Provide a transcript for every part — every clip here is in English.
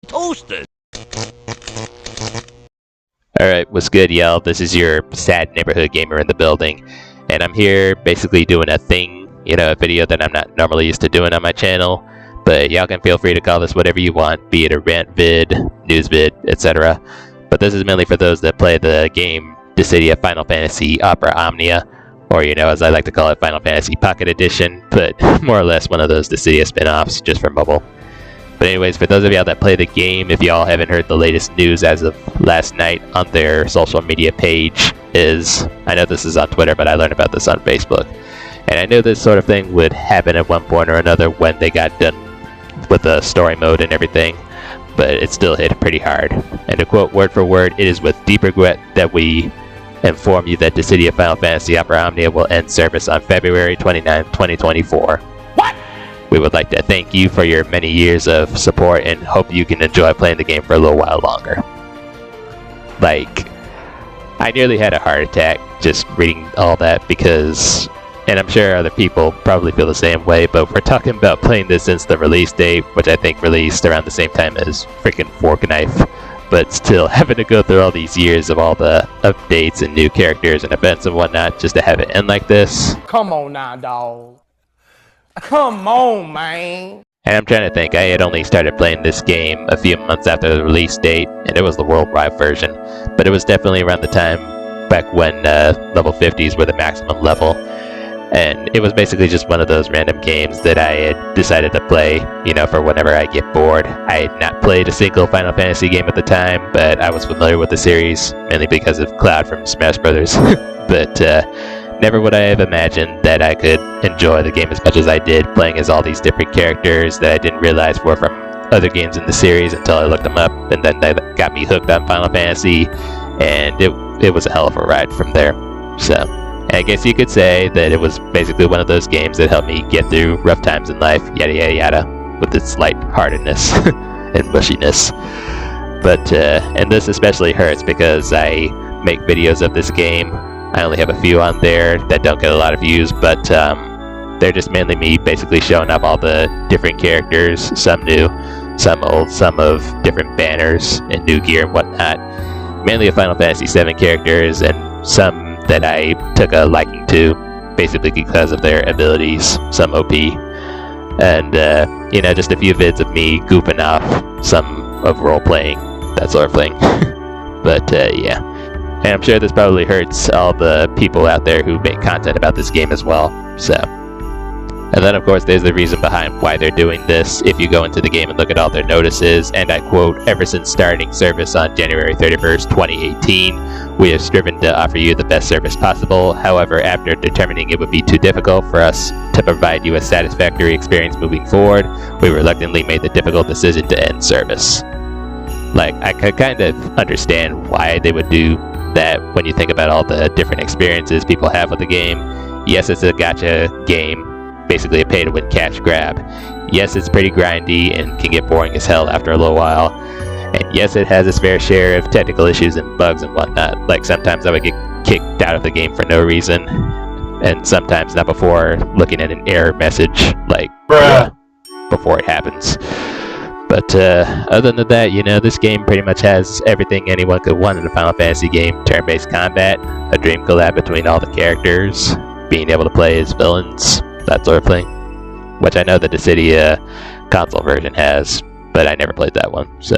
toasted. Alright, what's good, y'all? This is your sad neighborhood gamer in the building, and I'm here basically doing a thing, a video that I'm not normally used to doing on my channel, but y'all can feel free to call this whatever you want, be it a rant vid, news vid, etc. But this is mainly for those that play the game Dissidia Final Fantasy Opera Omnia, or as I like to call it, Final Fantasy Pocket Edition, but more or less one of those Dissidia spin-offs just for mobile. But anyways, for those of y'all that play the game, if y'all haven't heard the latest news as of last night on their social media page I know this is on Twitter, but I learned about this on Facebook. And I knew this sort of thing would happen at one point or another when they got done with the story mode and everything, but it still hit pretty hard. And to quote word for word, it is with deep regret that we inform you that Dissidia Final Fantasy Opera Omnia will end service on February 29, 2024. We would like to thank you for your many years of support and hope you can enjoy playing the game for a little while longer. I nearly had a heart attack just reading all that because, and I'm sure other people probably feel the same way, but we're talking about playing this since the release date, which I think released around the same time as freaking Fork Knife, but still having to go through all these years of all the updates and new characters and events and whatnot just to have it end like this. Come on now, dawg. Come on, man. And I'm trying to think, I had only started playing this game a few months after the release date, and it was the worldwide version, but it was definitely around the time back when level 50s were the maximum level, and it was basically just one of those random games that I had decided to play, for whenever I get bored. I had not played a single Final Fantasy game at the time, but I was familiar with the series, mainly because of Cloud from Smash Brothers. But never would I have imagined that I could enjoy the game as much as I did, playing as all these different characters that I didn't realize were from other games in the series until I looked them up, and then that got me hooked on Final Fantasy, and it was a hell of a ride from there. So, I guess you could say that it was basically one of those games that helped me get through rough times in life, yada yada yada, with its light-heartedness and mushiness. But, and this especially hurts because I make videos of this game. I only have a few on there that don't get a lot of views, but they're just mainly me basically showing off all the different characters, some new, some old, some of different banners and new gear and whatnot. Mainly of Final Fantasy VII characters, and some that I took a liking to, basically because of their abilities, some OP. And, just a few vids of me goofing off, some of role-playing, that sort of thing. But, yeah. And I'm sure this probably hurts all the people out there who make content about this game as well, so. And then of course there's the reason behind why they're doing this. If you go into the game and look at all their notices, and I quote, "Ever since starting service on January 31st, 2018, we have striven to offer you the best service possible. However, after determining it would be too difficult for us to provide you a satisfactory experience moving forward, we reluctantly made the difficult decision to end service." I could kind of understand why they would do that when you think about all the different experiences people have with the game. Yes, it's a gacha game, basically a pay-to-win cash grab. Yes, it's pretty grindy and can get boring as hell after a little while. And yes, it has its fair share of technical issues and bugs and whatnot. Sometimes I would get kicked out of the game for no reason, and sometimes not before looking at an error message, bruh, before it happens. But other than that, this game pretty much has everything anyone could want in a Final Fantasy game. Turn-based combat, a dream collab between all the characters, being able to play as villains, that sort of thing. Which I know the Dissidia console version has, but I never played that one, so.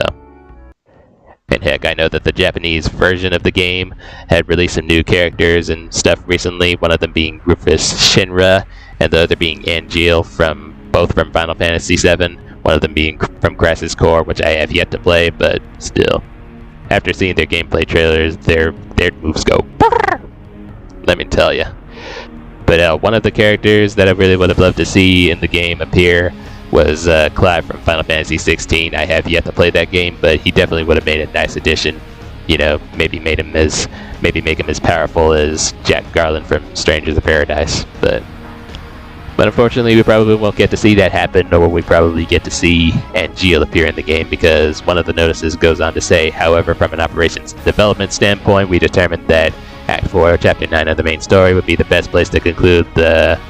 And heck, I know that the Japanese version of the game had released some new characters and stuff recently, one of them being Rufus Shinra, and the other being Angeal both from Final Fantasy VII. One of them being from Crisis Core, which I have yet to play, but still. After seeing their gameplay trailers, their moves go, let me tell ya. But one of the characters that I really would have loved to see in the game appear was Clive from Final Fantasy XVI. I have yet to play that game, but he definitely would have made a nice addition. Maybe make him as powerful as Jack Garland from Strangers of Paradise, But unfortunately, we probably won't get to see that happen, nor will we probably get to see Angeal appear in the game, because one of the notices goes on to say, however, from an operations development standpoint, we determined that Act 4, Chapter 9 of the main story would be the best place to conclude the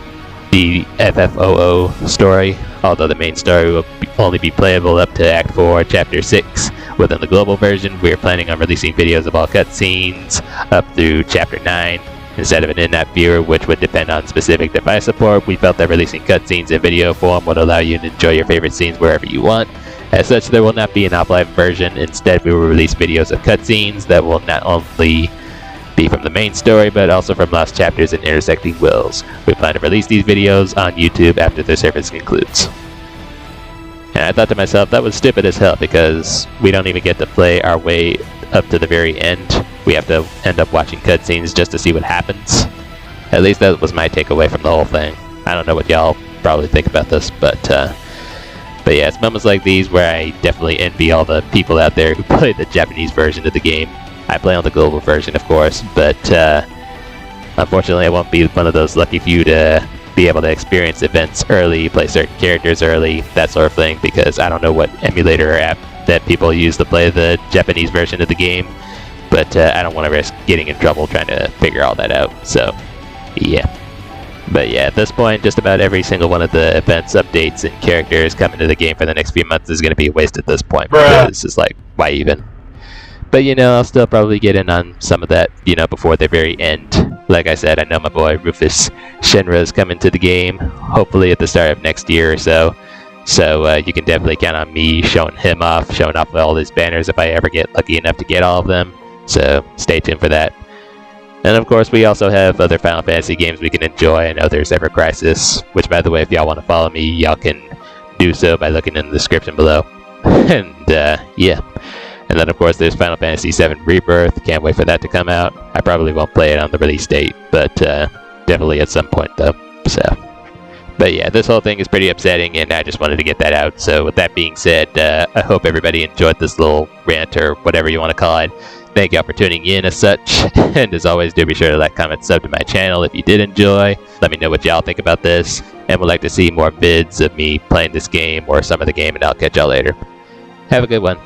DFFOO story, although the main story will only be playable up to Act 4, Chapter 6. Within the global version, we are planning on releasing videos of all cutscenes up through Chapter 9. Instead of an in-app viewer, which would depend on specific device support, we felt that releasing cutscenes in video form would allow you to enjoy your favorite scenes wherever you want. As such, there will not be an offline version. Instead, we will release videos of cutscenes that will not only be from the main story, but also from lost chapters and intersecting wills. We plan to release these videos on YouTube after the service concludes. And I thought to myself, that was stupid as hell, because we don't even get to play our way up to the very end. We have to end up watching cutscenes just to see what happens. At least that was my takeaway from the whole thing. I don't know what y'all probably think about this, but yeah, it's moments like these where I definitely envy all the people out there who play the Japanese version of the game. I play on the global version, of course, but unfortunately I won't be one of those lucky few to be able to experience events early, play certain characters early, that sort of thing, because I don't know what emulator or app that people use to play the Japanese version of the game, but I don't want to risk getting in trouble trying to figure all that out, so yeah. But yeah, at this point, just about every single one of the events, updates, and characters coming to the game for the next few months is going to be a waste at this point, because it's like, why even? But you know, I'll still probably get in on some of that, you know, before the very end. Like I said, I know my boy Rufus Shinra is coming to the game, hopefully at the start of next year or so. So you can definitely count on me showing off all his banners if I ever get lucky enough to get all of them. So stay tuned for that. And of course, we also have other Final Fantasy games we can enjoy. I know there's Ever Crisis, which, by the way, if y'all want to follow me, y'all can do so by looking in the description below. And yeah. And then, of course, there's Final Fantasy VII Rebirth. Can't wait for that to come out. I probably won't play it on the release date, but definitely at some point, though. So, but yeah, this whole thing is pretty upsetting, and I just wanted to get that out. So, with that being said, I hope everybody enjoyed this little rant, or whatever you want to call it. Thank y'all for tuning in as such, and as always, do be sure to like, comment, sub to my channel if you did enjoy. Let me know what y'all think about this, and would like to see more vids of me playing this game or some of the game, and I'll catch y'all later. Have a good one.